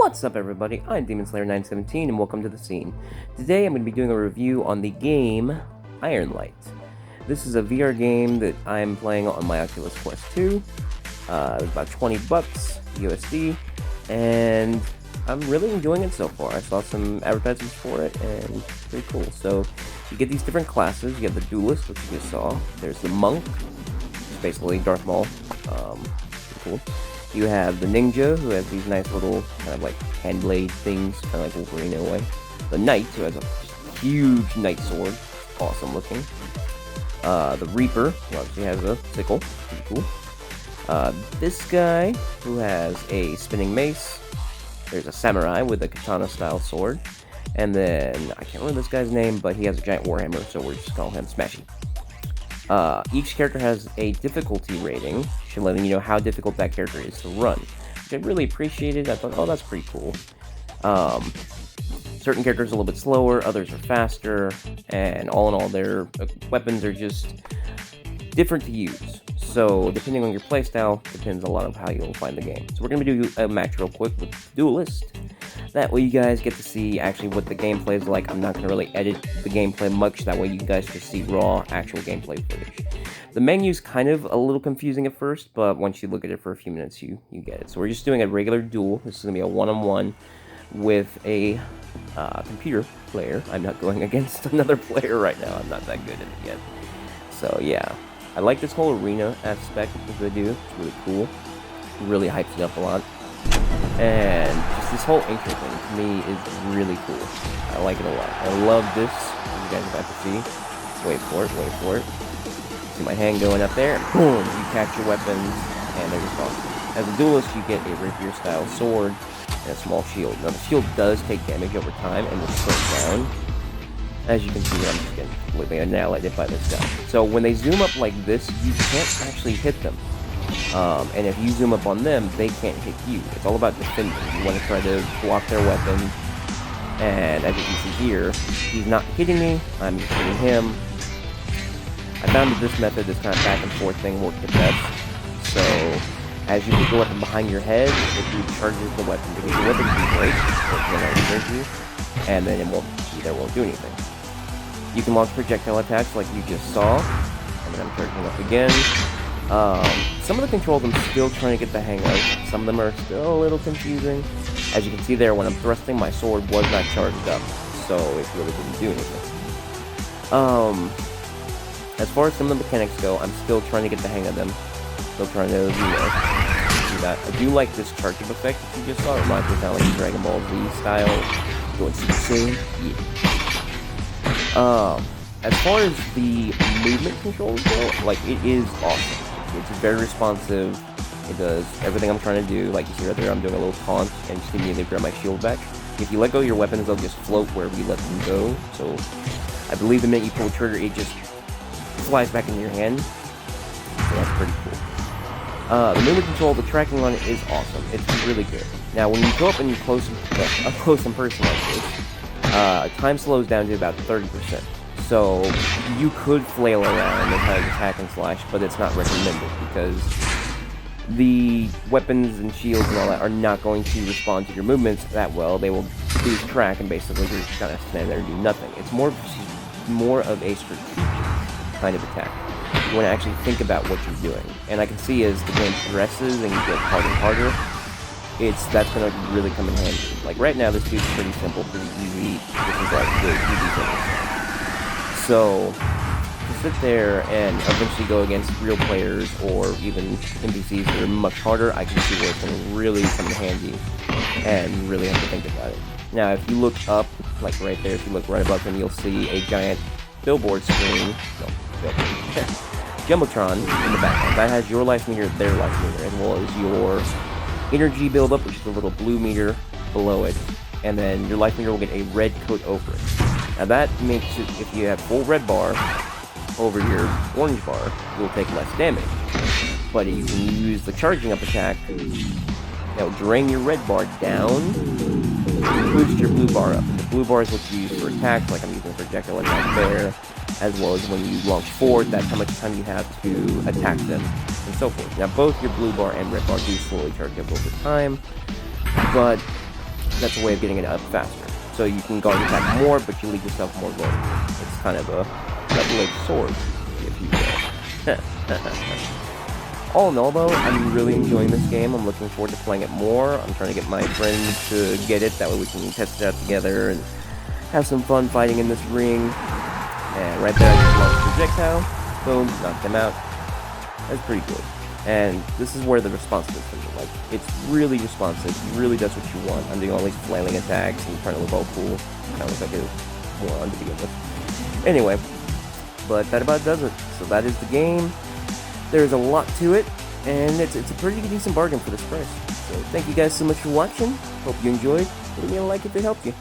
What's up, everybody? I'm DemonSlayer917 and welcome to the scene. Today I'm going to be doing a review on the game Ironlight. This is a VR game that I'm playing on my Oculus Quest 2. It was about 20 bucks USD, and I'm really enjoying it so far. I saw some advertisements for it, and it's pretty cool. So you get these different classes. You have the Duelist, which you just saw. There's the Monk, which is basically Darth Maul. Pretty cool. You have the Ninja, who has these nice little kind of like hand blade things, kind of like Wolverine in a way. The Knight, who has a huge knight sword, awesome looking. The Reaper, who obviously has a sickle, pretty cool. This guy, who has a spinning mace. There's a Samurai with a katana-style sword. And then, I can't remember this guy's name, but he has a giant warhammer, so we're just calling him Smashy. Each character has a difficulty rating, letting you know how difficult that character is to run, which I really appreciated. I thought, oh, that's pretty cool. Certain characters are a little bit slower, others are faster, and all in all, their weapons are just different to use. So, depending on your playstyle, depends a lot of how you'll find the game. So we're going to do a match real quick with Duelist. That way you guys get to see actually what the gameplay is like. I'm not going to really edit the gameplay much, that way you guys just see raw, actual gameplay footage. The menu's kind of a little confusing at first, but once you look at it for a few minutes, you get it. So we're just doing a regular duel. This is going to be a one-on-one with a computer player. I'm not going against another player right now. I'm not that good at it yet. So yeah, I like this whole arena aspect of the do. It's really cool. It really hypes it up a lot. And just this whole intro thing, to me, is really cool. I like it a lot. I love this, as you guys are about to see. Wait for it. See my hand going up there, and boom, you catch your weapons, and they're just awesome. As a duelist, you get a rapier-style sword and a small shield. Now, the shield does take damage over time, and will shrink down. As you can see, I'm just getting completely annihilated by this guy. So when they zoom up like this, you can't actually hit them. And if you zoom up on them, they can't hit you. It's all about defending. You want to try to block their weapon. And as you can see here, he's not hitting me, I'm just hitting him. I found that this method, this kind of back and forth thing, worked the best. So, as you put the weapon behind your head, it recharges the weapon. Because the weapon can break, and then it won't do anything. You can launch projectile attacks like you just saw. And then I'm charging up again. Some of the controls I'm still trying to get the hang of. Some of them are still a little confusing. As you can see there, when I'm thrusting, my sword was not charged up, so it really didn't do anything. As far as some of the mechanics go, I'm still trying to get the hang of them. Still trying to, do that. I do like this charging effect that you just saw. It reminds me kind of like Dragon Ball Z style. Going Super Saiyan. Yeah. As far as the movement controls go, like, it is awesome. It's very responsive. It does everything I'm trying to do. Like you see right there, I'm doing a little taunt and just immediately grab my shield back. If you let go of your weapons, they'll just float wherever you let them go. So I believe the minute you pull the trigger, it just flies back into your hand. So that's pretty cool. The movement control, the tracking on it is awesome. It's really good. Now when you go up and close in person like this, time slows down to about 30%. So, you could flail around and kind of attack and slash, but it's not recommended because the weapons and shields and all that are not going to respond to your movements that well. They will lose track and basically you're just kind of stand there and do nothing. It's more of a strategic kind of attack. You want to actually think about what you're doing. And I can see as the game progresses and you get harder and harder, that's going to really come in handy. Like right now, this dude's pretty simple, pretty easy. This is like good, easy simple. So, to sit there and eventually go against real players or even NPCs that are much harder, I can see where it's going to really come in handy and you really have to think about it. Now, if you look up, like right there, if you look right above him, you'll see a giant billboard screen, Jumbotron in the background. That has your life meter, their life meter, as well as your energy buildup, which is a little blue meter below it, and then your life meter will get a red coat over it. Now that makes it, if you have full red bar over your orange bar, you'll take less damage. But you can use the charging up attack that will drain your red bar down and boost your blue bar up. And the blue bar is what you use for attacks, like I'm using projectile attack there, as well as when you launch forward, that's how much time you have to attack them, and so forth. Now both your blue bar and red bar do slowly charge up over time, but that's a way of getting it up faster. So you can guard attack more, but you leave yourself more vulnerable. It's kind of a double-edged sword, if you will. All in all, though, I'm really enjoying this game. I'm looking forward to playing it more. I'm trying to get my friends to get it. That way we can test it out together and have some fun fighting in this ring. And right there, I just launched projectile. Boom, knocked him out. That's pretty good. And this is where the responsiveness comes in. Like, it's really responsive. It really does what you want. I'm doing all these flailing attacks and trying to look all cool. Kind of looks like a moron to begin with. Anyway, but that about does it. So that is the game. There's a lot to it, and it's a pretty decent bargain for this price. So thank you guys so much for watching. Hope you enjoyed. Leave me a like if it helped you.